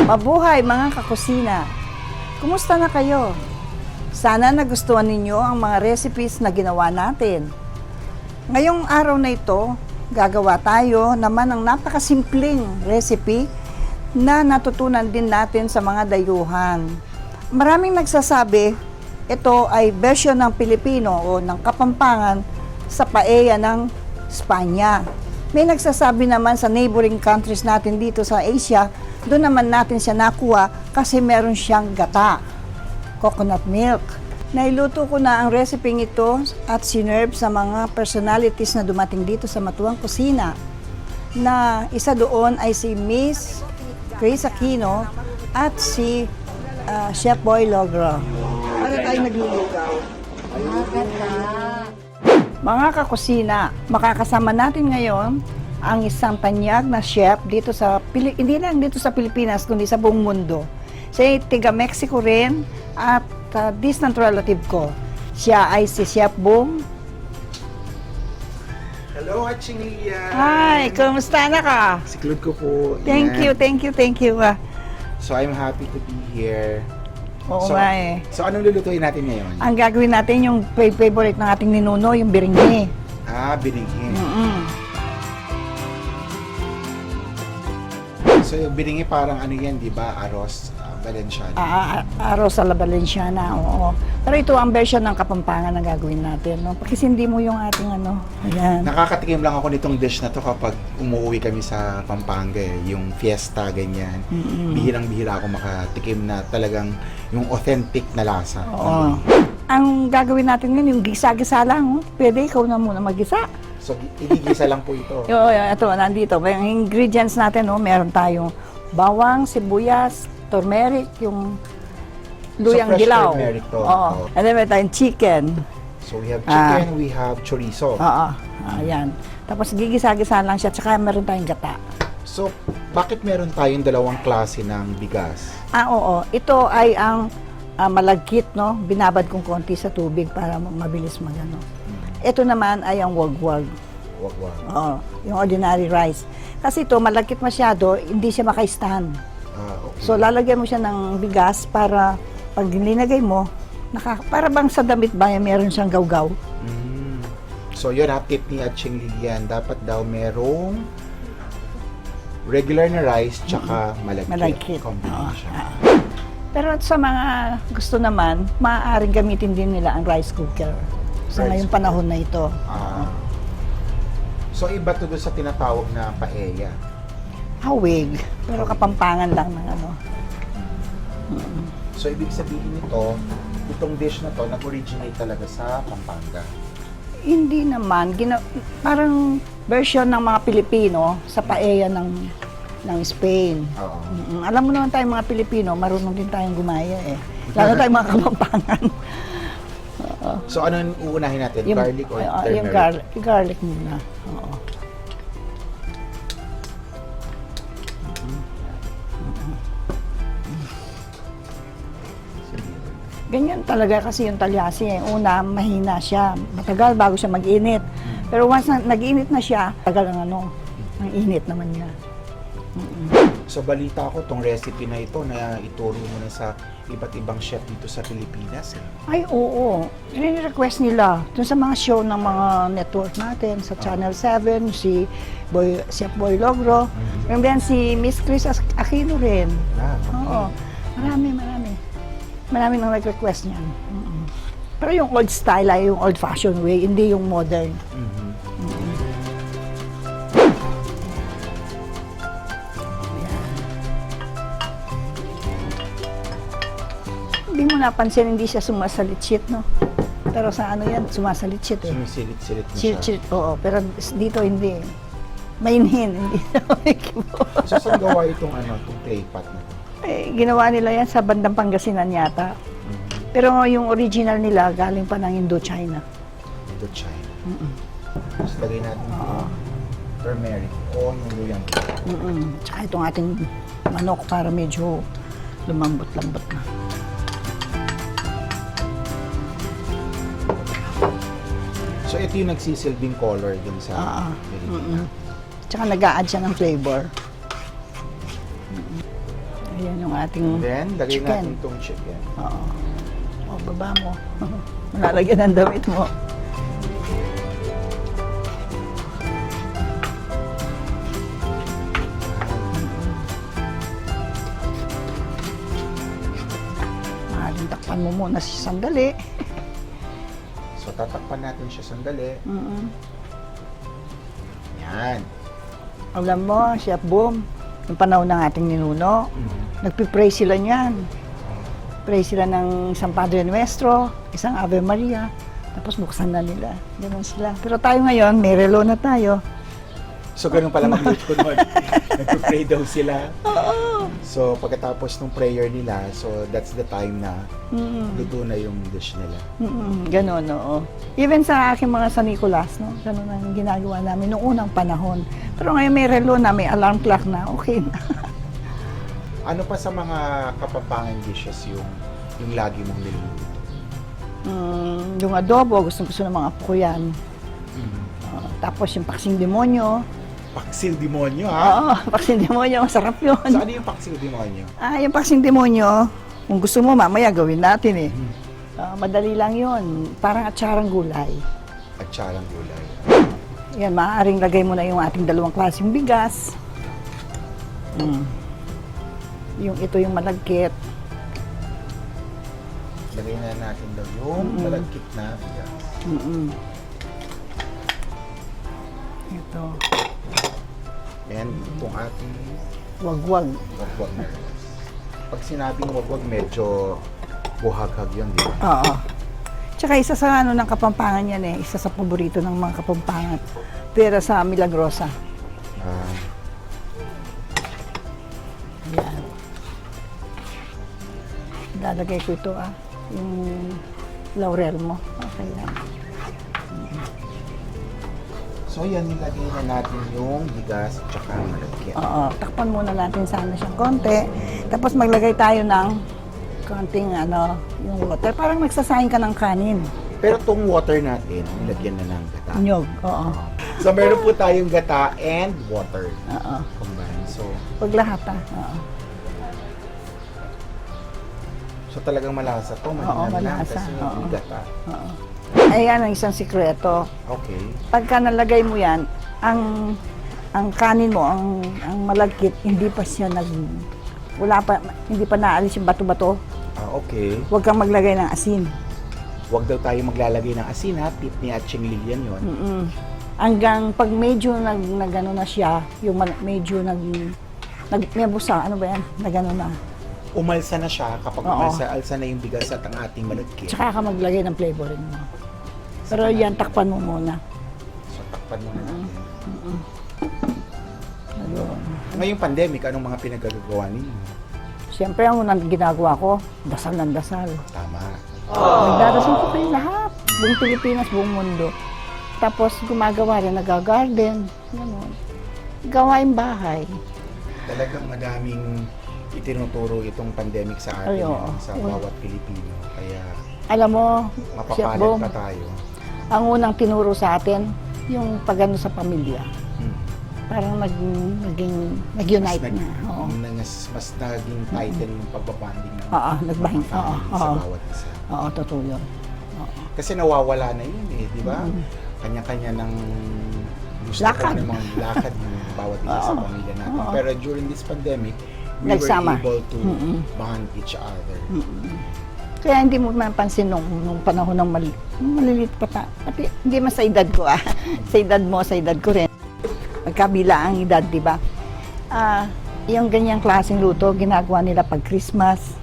Mabuhay mga kakusina! Kumusta na kayo? Sana nagustuhan ninyo ang mga recipes na ginawa natin. Ngayong araw na ito, gagawa tayo naman ng napakasimpleng recipe na natutunan din natin sa mga dayuhan. Maraming nagsasabi, ito ay version ng Pilipino o ng Kapampangan sa paella ng Espanya. May nagsasabi naman sa neighboring countries natin dito sa Asia, doon naman natin siya nakuha kasi meron siyang gata, coconut milk. Nailuto ko na ang recipe ito at sinerve sa mga personalities na dumating dito sa Matuwang Kusina. Na isa doon ay si Miss Grace Aquino at si Chef Boy Logro. Para tayo naglulugaw. Mga kakusina, makakasama natin ngayon ang isang tanyag na chef dito sa hindi lang dito sa Pilipinas kundi sa buong mundo. Siya ay tiga Mexico rin at distant relative ko. Siya ay si Chef Bong. Hello, Aching Lian! Hi, kumusta na ka? Siklod ko po. Thank you. So, I'm happy to be here. Oo nga eh. So, anong lulutuin natin ngayon? Ang gagawin natin yung favorite ng ating ninuno, yung biringhe. Binighi. So, yung binighi parang ano yan, di ba? Arroz, Valenciana. Arroz a la Valenciana, oo. Pero ito ang version ng Kapampangan na gagawin natin, no? Pakisindi mo yung ating ano, ayan. Nakakatikim lang ako nitong dish na to kapag umuwi kami sa Pampanga eh. Yung fiesta, ganyan. Bihirang-bihira ako makatikim na talagang yung authentic na lasa. Oo. Ang gagawin natin ngayon, yung gisa-gisa lang, oh. Pwede ikaw na muna magisa. So, igigisa lang po ito. Ito, nandito. Yung ingredients natin, oh, meron tayong bawang, sibuyas, turmeric, yung luyang fresh dilaw. turmeric to. Oo. And then meron tayong chicken. So, we have chicken, we have chorizo. Oo. Ayan. Tapos gigisa-gisa lang siya, tsaka meron tayong gata. So, bakit meron tayong dalawang klase ng bigas? Oo. Ito ay ang malagkit, no? Binabad kong konti sa tubig para mabilis magano. Ito naman ay ang wagwag. Wagwag. Oo. Yung ordinary rice. Kasi ito, malagkit masyado, hindi siya maka-stand. Okay. So, lalagyan mo siya ng bigas para pag linagay mo, para bang sa damit ba, meron siyang gawgaw. So, yun tip ni Aching Lilian. Dapat daw merong regular na rice tsaka malagkit. Combination. Pero sa mga gusto naman, maaaring gamitin din nila ang rice cooker sa ngayong panahon na ito. So, iba to doon sa tinatawag na paella. Hawig, pero Kapampangan lang ng ano. So, ibig sabihin nito, itong dish na to, nag-originate talaga sa Pampanga. Hindi naman, parang version ng mga Pilipino sa paella ng Spain. Oo. Alam mo naman tayong mga Pilipino, marunong din tayong gumaya eh. Lalo tayong mga Kapampangan. So, anong uunahin natin? Garlic or turmeric? Yung garlic muna. Oo. Ganyan talaga kasi yung talyasi eh. Una, mahina siya. Matagal bago siya mag-init. Pero once nag-init na siya, tagal ang init naman niya. So, balita ko tong recipe na ito na ituro mo na sa iba't ibang chef dito sa Pilipinas. Ay, oo. Request nila. Dun sa mga show ng mga network natin, sa Channel 7, si Chef Boy Logro, and then si Miss Grace Aquino rin. Oo. Marami nang nag-request niyan. Pero yung old style ay yung old-fashioned way, hindi yung modern. Hindi mo napansin, hindi siya sumasalit-shit, no? Pero sa ano yan, sumasalit-shit eh. Sumisilip-silip na siya. Shit, oo. Pero dito hindi. Mainhin, hindi na So, saan gawa itong clay pot na to? Eh, ginawa nila yan sa bandang Pangasinan yata. Pero yung original nila, galing pa ng Indochina. Indochina. Tapos lagay natin turmeric o yung luyang. Tsaka itong ating manok para medyo lumambot-lambot na. So, ito yung nagsisilbing color din sa Tsaka nag-a-add siya ng flavor. Ayan yung ating Then, lagay chicken. natin itong chicken. Oo. O, baba mo. Malalagyan ng damit mo. Maaaring takpan mo muna siya sandali. So, tatakpan natin siya sandali. Mm-mm. Yan. Alam mo, Chef Boom, yung panahon ng ating ninuno, nagpipray sila niyan. Pray sila ng isang Padre Nuestro, isang Ave Maria, tapos buksan na nila. Ganun sila. Pero tayo ngayon, may relo na tayo. So, ganun pala magluto nun. Nagpipray daw sila. Oo. So, pagkatapos ng prayer nila, so that's the time na Mm-mm. luto na yung dish nila. Ganun, oo. Even sa aking mga San Nicolas, no? Ganun ang ginagawa namin noong unang panahon. Pero ngayon may relo na, may alarm clock na, okay na. Ano pa sa mga kapampangan dishes yung lagi mong niluluto? Yung adobo, gusto ng mga apo ko yan. Tapos yung paksing demonyo. Paksil demonyo, ha? Oo, paksing demonyo, masarap yun. So, ano yung paksil demonyo? Yung paksing demonyo, kung gusto mo, mamaya gawin natin eh. Madali lang yun. Parang atsarang gulay. At tsarang gulay. Yan, maaaring lagay mo na yung ating dalawang klaseng bigas. Yung ito yung malagkit. Lagay na natin daw yung malagkit na bigas. Ito, And itong ating wagwag. wagwag na rice. Pag sinabing wagwag, medyo buhaghag yun, di ba? Oo. Tsaka isa sa ng Kapampangan yan eh. Isa sa paborito ng mga Kapampangan. Pero sa Milagrosa. Ah, Yan. Lalagay ko ito yung laurel mo. Okay lang. so yan, nilagay na natin yung bigas at saka malagkit. Oo. Takpan muna natin sana siyang konti. Tapos maglagay tayo ng konting yung water. Parang nagsasayang ka ng kanin. Pero itong water natin, nilagyan na ng gata. Nyog. Oo. So meron po tayong gata and water Oo. combined. So, Pag lahat Oo. so talagang malasa to. Oo, Malinam lang malasa. kasi Oo. yung gata. Oo. Ayan ang isang sikreto. Okay. Pagka nalagay mo yan, ang kanin mo, ang malagkit, hindi pa siya hindi pa naalis yung bato-bato. Okay. Huwag kang maglagay ng asin. Huwag daw tayo maglalagay ng asin, ha? Tip ni Atching Lilian yun. Hanggang pag medyo nagano na siya, yung medyo may busa, ano ba yan? Nagano na. Umalsa na siya kapag Oo. alsa na yung bigas at ang ating malagkit. Tsaka ka maglagay ng flavoring mo. Pero yan, takpan mo muna. So takpan muna natin. Ayun. Ngayong pandemic, anong mga pinagagawa ninyo? Siyempre, ang unang ginagawa ko, dasal ng dasal. Tama. Nagdadasal ko kayo lahat. Buong Pilipinas, buong mundo. Tapos gumagawa rin, nag-garden. Ganun. Gawain bahay. Talagang madaming itinuturo itong pandemic sa atin, Ay, oo. sa bawat Pilipino. Kaya Alam mo, Chef mapapalat Bong, pa tayo. ang unang tinuro sa atin, yung pagano sa pamilya. Parang nag-unite Mas na. Oo. mas naging tighten yung pagbabanding ng Oo, nagbahin. mga family Oo, sa oo. bawat isa. Oo, totoo yun. Kasi nawawala na yun eh, di ba? Kanya-kanya ng gusto Lakad. ko ng mga lakad ng bawat isa sa pamilya natin. Oo. Pero during this pandemic, we Nagsama. were able to bond each other. Kaya hindi mo mapansin nung panahon ng maliliit pa pati hindi mas sa edad ko sa edad mo, sa edad ko rin. Magkabila ang edad, di ba? Yung ganyang klaseng luto, ginagawa nila pag Christmas,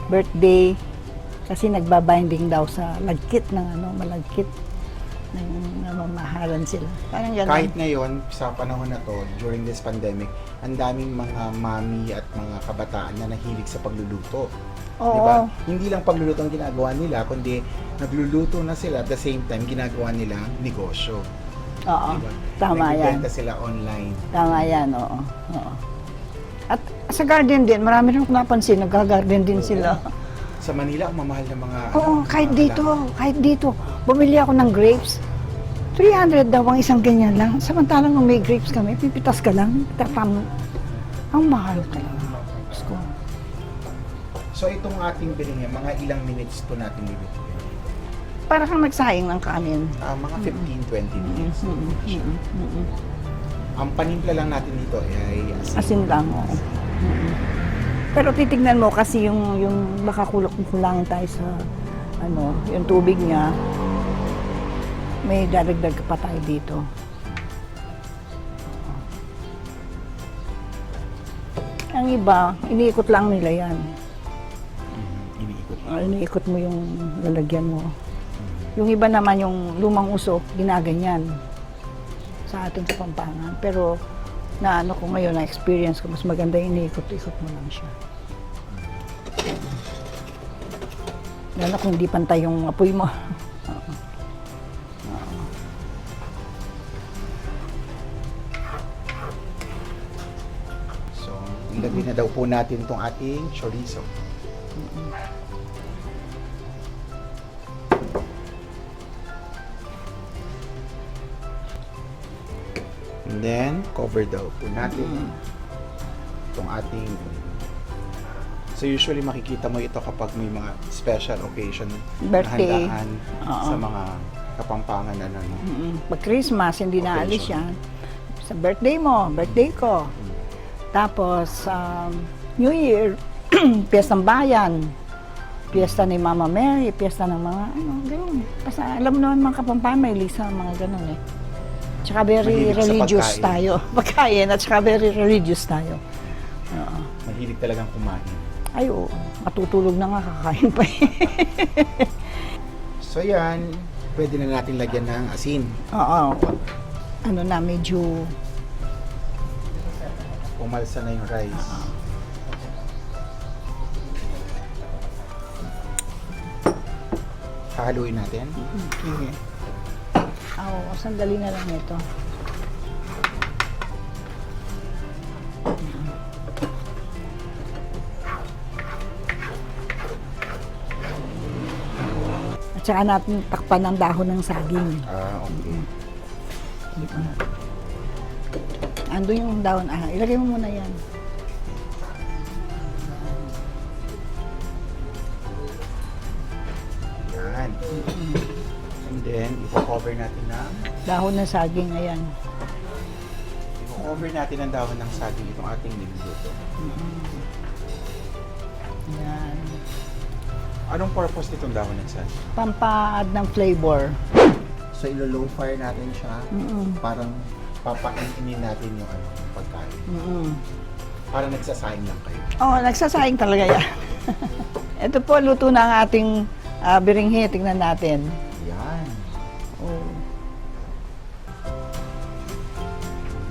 birthday, kasi nagbabinding daw sa lagkit ng malagkit ng mamahalan sila. Parang gano'n. Kahit ngayon, sa panahon na to, during this pandemic, ang daming mga mami at mga kabataan na nahilig sa pagluluto. Oo. Diba? Hindi lang pagluluto ang ginagawa nila, kundi nagluluto na sila at the same time ginagawa nila negosyo. Oo, Diba? tama yan. Nagbibenta sila online. Tama yan, oo. At sa garden din, marami rin akong napansin, nag-garden din sila. Sa Manila, ang mamahal ng mga... Oo, kahit dito. Bumili ako ng grapes. 300 daw ang isang ganyan lang. Samantalang nung may grapes kami, pipitas ka lang. Ang mahal talaga. Diyos ko. So itong ating bilingan, mga ilang minutes po natin lulutuin? Para kang nagsayang ng kanin. Mga 15-20 minutes. Mm-mm. Ang panimpla lang natin dito ay Asin lang, oo. Pero titignan mo kasi yung baka kulangin tayo sa yung tubig niya. May dadagdag pa tayo dito. Ang iba, iniikot lang nila yan. Iniikot. Iniikot mo yung lalagyan mo. Yung iba naman, yung lumang usok, ginaganyan sa atin sa Pampangan. Pero ko ngayon, na-experience ko, mas maganda yung iniikot-ikot mo lang siya. Lalo kung hindi pantay yung apoy mo. So, ilagay na daw po natin itong ating chorizo. And then, cover daw po natin itong ating... So usually makikita mo ito kapag may mga special occasion, Birthday. na handaan sa mga Kapampangan Pag Christmas, hindi naalis yan. Sa birthday mo, birthday ko. Tapos, New Year, piyestang bayan, piyesta ni Mama Mary, piyesta ng mga, gano'n. Basta alam mo naman mga Kapampangan, may lisa mga gano'n eh. Tsaka very Mahilig sa religious pagkain. tayo. Pagkain at tsaka very religious tayo. Oo. Mahilig talagang kumain. Ay, oo. Matutulog na nga, kakain pa eh. So yan, pwede na natin lagyan ng asin. Oo. Medyo... Umalsa na yung rice. Hahaluin natin. Sige. Sandali na lang ito. At saka natin takpan ng dahon ng saging. Okay. Andun yung dahon. Ilagay mo muna yan. Yan. And then, ipo-cover natin ng... Dahon ng saging, ayan. Ipo-cover natin ang dahon ng saging itong ating niluluto. Ayan. Anong purpose nitong dahon ng saging? Pampa-add ng flavor. So, ilo-low fire natin siya. Mm-mm. Parang papaininin natin yung pagkain. Parang nagsasayang lang kayo. Nagsasayang talaga yan. Ito po, luto na ang ating biringhe. Tingnan natin. Yan. Oh.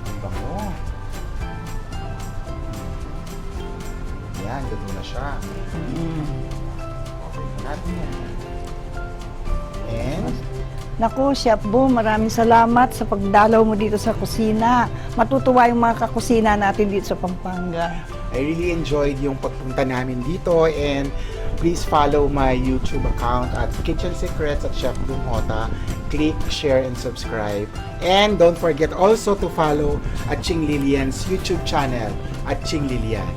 Ang bango. Yan, luto na siya. Okay na natin yan. And, Naku, Chef Boom, maraming salamat sa pagdalaw mo dito sa kusina. Matutuwa yung mga kakusina natin dito sa Pampanga. I really enjoyed yung pagpunta namin dito, and please follow my YouTube account at Kitchen Secrets at Chef Boom Hota. Click, share, and subscribe. And don't forget also to follow at Ching Lilian's YouTube channel at Ching Lilian.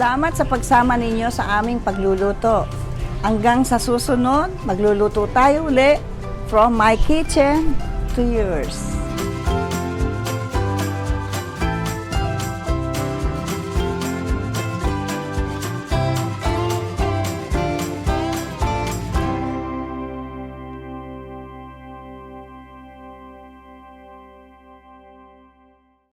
Salamat sa pagsama ninyo sa aming pagluluto. Hanggang sa susunod, magluluto tayo uli from my kitchen to yours.